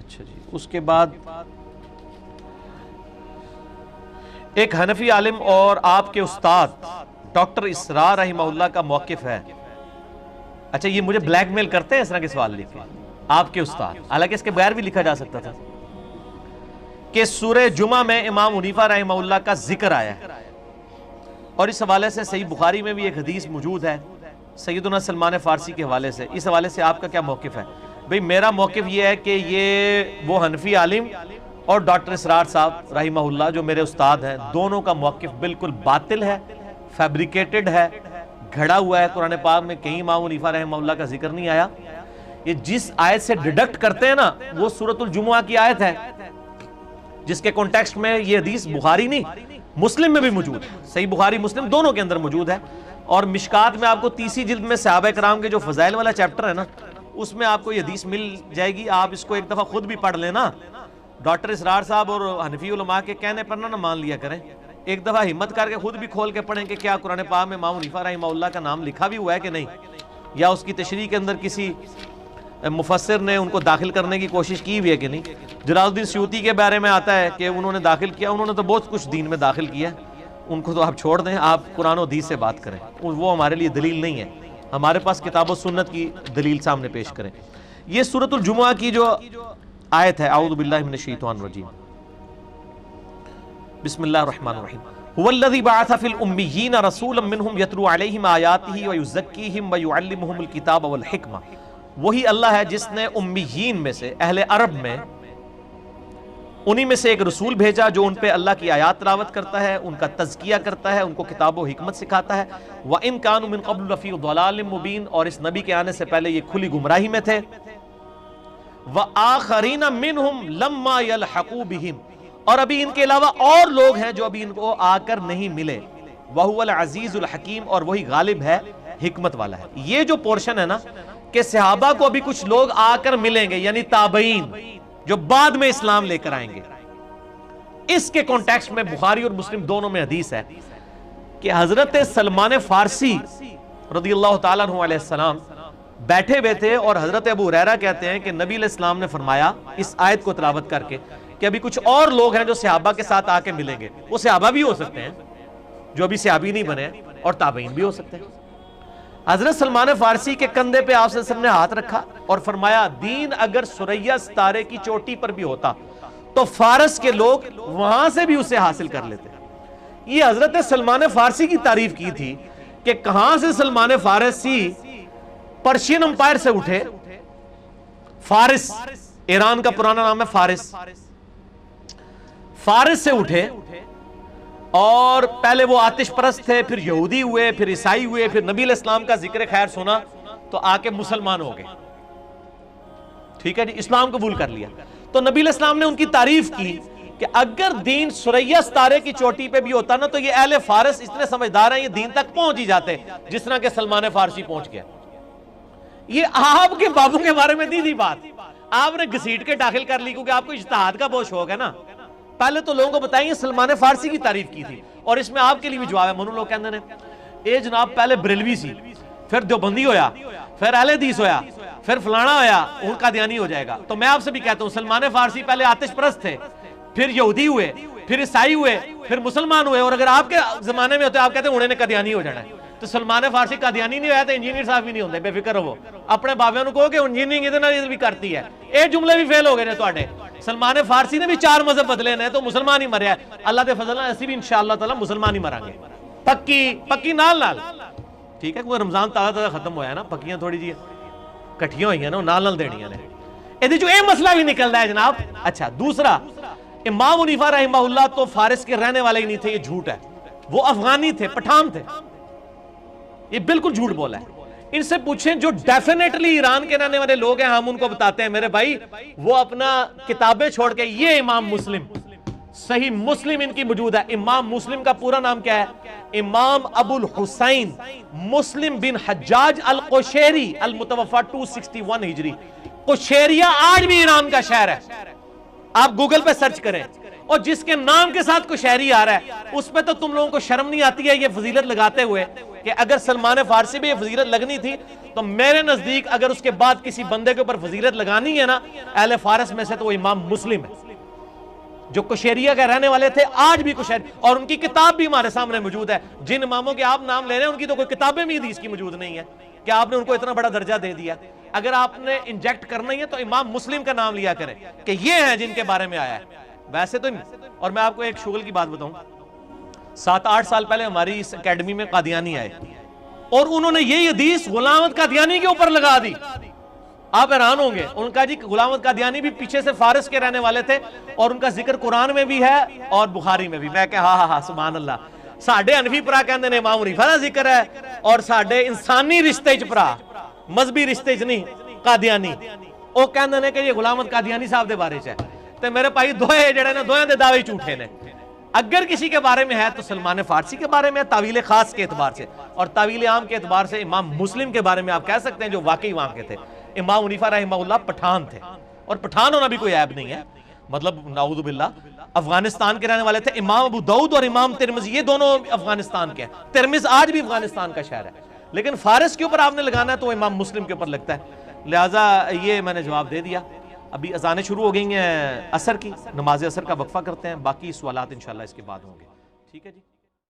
اچھا جی، اس کے بعد ایک حنفی عالم اور آپ کے استاد ڈاکٹر اسرار رحمہ اللہ کا موقف ہے. اچھا، یہ مجھے بلیک میل کرتے ہیں اس طرح کے سوال لکھ کے. آپ کے استاد، حالانکہ اس کے بغیر بھی لکھا جا سکتا تھا، کہ سورہ جمعہ میں امام حنیفہ رحمہ اللہ کا ذکر آیا ہے، اور اس حوالے سے صحیح بخاری میں بھی ایک حدیث موجود ہے سیدنا سلمان فارسی کے حوالے سے. اس حوالے سے آپ کا کیا موقف ہے؟ بھئی میرا موقف یہ ہے کہ یہ وہ حنفی عالم اور ڈاکٹر اسرار صاحب رحمہ اللہ جو میرے استاد ہیں، دونوں کا موقف بالکل باطل ہے، فیبریکیٹڈ ہے، گھڑا ہوا ہے. قرآن پاک میں کہیں امام حنیفہ رحمہ اللہ کا ذکر نہیں آیا. یہ جس آیت سے ڈیڈکٹ کرتے ہیں نا، وہ سورۃ الجمعہ کی آیت ہے، جس کے کانٹیکسٹ میں یہ حدیث بخاری نہیں مسلم میں بھی موجود ہے. صحیح بخاری مسلم دونوں کے اندر موجود ہے. اور مشکات میں آپ کو 30 جلد میں صحابہ کرام کے جو فضائل والا چیپٹر ہے نا، اس میں آپ کو یہ حدیث مل جائے گی. آپ اس کو ایک دفعہ خود بھی پڑھ لینا. ڈاکٹر اسرار صاحب اور حنفی علماء کے کہنے پر نہ مان لیا کریں، ایک دفعہ ہمت کر کے خود بھی کھول کے پڑھیں کہ کیا قرآن پاک میں امام حنیفہ رحمہ اللہ کا نام لکھا بھی ہوا ہے کہ نہیں، یا اس کی تشریح کے اندر کسی مفسر نے ان کو داخل کرنے کی کوشش کی ہوئی ہے کہ نہیں. جلال الدین سیوطی کے بارے میں آتا ہے کہ انہوں نے داخل کیا، انہوں نے تو بہت کچھ دین میں داخل کیا ہے، ان کو تو آپ چھوڑ دیں، آپ قرآن و حدیث سے بات کریں، وہ ہمارے لیے دلیل نہیں ہے. ہمارے پاس کتاب و سنت کی دلیل سامنے پیش کریں. یہ سورۃ الجمعہ کی جو آیت ہے، اعوذ باللہ من الشیطان الرجیم، بسم اللہ الرحمن الرحیم، هو الذی بعث فی الامیین رسولا منہم یتلو علیہم آیاتہ ویزکیہم ویعلمہم الکتاب والحکمہ. وہی اللہ ہے جس نے امیین میں سے، اہل عرب میں، انہی میں سے ایک رسول بھیجا جو ان پہ اللہ کی آیات تلاوت کرتا ہے، ان کا تزکیہ کرتا ہے، ان کو کتاب و حکمت سکھاتا ہے. وَإِن كَانُوا مِن قَبْلُ لَفِي ضَلَالٍ مُبِينٍ، اور اس نبی کے آنے سے پہلے یہ کھلی گمراہی میں تھے. وَآخَرِينَ مِنْهُمْ لَمَّا يَلْحَقُوا بِهِمْ، اور ابھی ان کے علاوہ اور لوگ ہیں جو ابھی ان کو آ کر نہیں ملے. وَهُوَ الْعَزِيزُ الْحَكِيمُ، اور وہی غالب ہے، حکمت والا ہے. یہ جو پورشن ہے نا کہ صحابہ کو ابھی کچھ لوگ آ کر ملیں گے، یعنی تابعین جو بعد میں اسلام لے کر آئیں گے، اس کے کانٹیکسٹ میں بخاری اور مسلم دونوں میں حدیث ہے کہ حضرت سلمان فارسی رضی اللہ تعالیٰ عنہ علیہ السلام بیٹھے ہوئے تھے، اور حضرت ابو ہریرہ کہتے ہیں کہ نبی علیہ السلام نے فرمایا اس آیت کو تلاوت کر کے کہ ابھی کچھ اور لوگ ہیں جو صحابہ کے ساتھ آ کے ملیں گے. وہ صحابہ بھی ہو سکتے ہیں جو ابھی صحابی نہیں بنے، اور تابعین بھی ہو سکتے ہیں. حضرت سلمان فارسی کے کندھے پہ آپ صلی اللہ علیہ وسلم نے ہاتھ رکھا اور فرمایا دین اگر ثریا ستارے کی چوٹی پر بھی ہوتا تو فارس کے لوگ وہاں سے بھی اسے حاصل کر لیتے. یہ حضرت سلمان فارسی کی تعریف کی تھی کہ کہاں سے سلمان فارسی پرشین امپائر سے اٹھے. فارس، ایران کا پرانا نام ہے فارس، فارس سے اٹھے، اور پہلے وہ آتش پرست تھے، پھر یہودی ہوئے، پھر عیسائی ہوئے، پھر نبی علیہ السلام کا ذکر خیر سنا تو آ کے مسلمان ہو گئے. ٹھیک ہے جی، اسلام قبول کر لیا. تو نبی علیہ السلام نے ان کی تعریف کی کہ اگر دین ثریا ستارے کی چوٹی پہ بھی ہوتا نا تو یہ اہل فارس اتنے سمجھدار ہیں، یہ دین تک پہنچ ہی جاتے جس طرح کہ سلمان فارسی پہنچ گیا. یہ آپ کے بابوں کے بارے میں نہیں تھی بات، آپ نے گھسیٹ کے داخل کر لی کیونکہ آپ کو اجتہاد کا بہت شوق ہے نا. پہلے تو لوگوں کو بتائیں سلمان فارسی کی تعریف کی تھی، اور اس میں آپ کے لیے بھی جواب ہے. منو لوگ کہندے نے اے جناب پہلے بریلوی سی، پھر دیوبندی ہویا، پھر اہل حدیث ہویا، پھر فلانا ہویا، ان قادیانی ہو جائے گا. تو میں آپ سے بھی کہتا ہوں سلمان فارسی پہلے آتش پرست تھے، پھر یہودی ہوئے، پھر عیسائی ہوئے، پھر مسلمان ہوئے، اور اگر آپ کے زمانے میں ہوتے آپ کہتے ہیں انہیں نے قادیانی ہو جانا ہے. تو سلمان فارسی قادیانی نہیں ہویا تو انجینئر صاحب بھی نہیں ہوندے، بے فکر ہو. اپنے باویاں نو کہو کہ انجینئرنگ ادھر بھی کرتی ہے. اے جملے بھی فیل ہو گئے نے تواڈے. سلمان فارسی نے بھی 4 مذہب بدلے نے تو مسلمان ہی مریا ہے. اللہ دے فضل نال اسی بھی انشاءاللہ تعالی مسلمان ہی مران گے، پکی نال نال. ٹھیک ہے، کوئی رمضان تازہ ختم ہویا ہے نا، پکیاں تھوڑی جی کٹھیاں ہوئی ہیں نا، نال دینیاں نے. یہ جو اے مسئلہ بھی نکلتا ہے جناب. اچھا، دوسرا، امام حنیفہ رحمہ اللہ تو فارس کے رہنے والے ہی نہیں تھے، یہ جھوٹ ہے. وہ افغانی تھے، پٹھان تھے. یہ بالکل جھوٹ بولا ہے. ان سے پوچھیں جو ڈیفینیٹلی ایران کے رہنے والے لوگ ہیں، ہم ان کو بتاتے ہیں میرے بھائی وہ اپنا کتابیں چھوڑ کے، یہ امام مسلم، صحیح مسلم ان کی موجود ہے. امام مسلم کا پورا نام کیا ہے؟ امام ابو الحسین مسلم بن حجاج القشیری، المتوفى 261 ہجری. قشیریہ آج بھی ایران کا شہر ہے، آپ گوگل پہ سرچ کریں. اور جس کے نام کے ساتھ قشیری آ رہا ہے اس پہ تو تم لوگوں کو شرم نہیں آتی ہے یہ فضیلت لگاتے ہوئے کہ اگر سلمان فارسی بھی یہ فضیلت لگنی تھی تو میرے نزدیک اگر اس کے بعد کسی بندے کے اوپر فضیلت لگانی ہے نا اہل فارس میں سے تو وہ امام مسلم ہے، جو کشیریہ کے رہنے والے تھے، آج بھی کشیر، اور ان کی کتاب بھی ہمارے سامنے موجود ہے۔ جن اماموں کے آپ نام لے رہے ہیں ان کی تو کوئی کتابیں بھی حدیث کی موجود نہیں ہے کہ آپ نے ان کو اتنا بڑا درجہ دے دیا۔ اگر آپ نے انجیکٹ کرنا ہی ہے تو امام مسلم کا نام لیا کریں کہ یہ ہیں جن کے بارے میں آیا ہے، ویسے تو۔ اور میں آپ کو ایک شغل کی بات بتاؤں، 7-8 سال پہلے ہماری اس اکیڈمی میں قادیانی آئے اور انہوں نے یہ حدیث غلام احمد قادیانی کے اوپر لگا دی۔ آپ حیران ہوں گے، ان کا جی غلام احمد قادیانی بھی پیچھے سے فارس کے رہنے والے تھے اور ان کا ذکر قرآن میں بھی ہے اور بخاری میں بھی۔ میں کہ ہاں سبحان اللہ، ساڈے حنفی پرا کہندے نے امام حنیفہ دا ذکر ہے اور ساڈے انسانی رشتے چ پرا، مذہبی رشتے چ نہیں، قادیانی، او کہندے نے کہ یہ غلام احمد قادیانی صاحب دے بارے چ ہے۔ تے میرے بھائی دوئے جڑے نے دویاں دے دعوے جھوٹے نے۔ اگر کسی کے بارے میں ہے تو سلمان فارسی کے بارے میں ہے تعویل خاص کے اعتبار سے، اور تعویل عام کے اعتبار سے امام مسلم کے بارے میں آپ کہہ سکتے ہیں جو واقعی وہاں کے تھے۔ امام حنیفہ رحمہ اللہ پٹھان تھے، اور پٹھان ہونا بھی کوئی عیب نہیں ہے، مطلب نعوذ باللہ افغانستان کے رہنے والے تھے۔ امام ابو داؤد اور امام ترمذی یہ دونوں افغانستان کے ہیں، ترمذ آج بھی افغانستان کا شہر ہے، لیکن فارس کے اوپر آپ نے لگانا ہے تو امام مسلم کے اوپر لگتا ہے۔ لہٰذا یہ میں نے جواب دے دیا۔ ابھی اذانیں شروع ہو گئی ہیں عصر کی، نماز عصر کا وقفہ کرتے ہیں، باقی سوالات انشاءاللہ اس کے بعد ہوں گے، ٹھیک ہے جی۔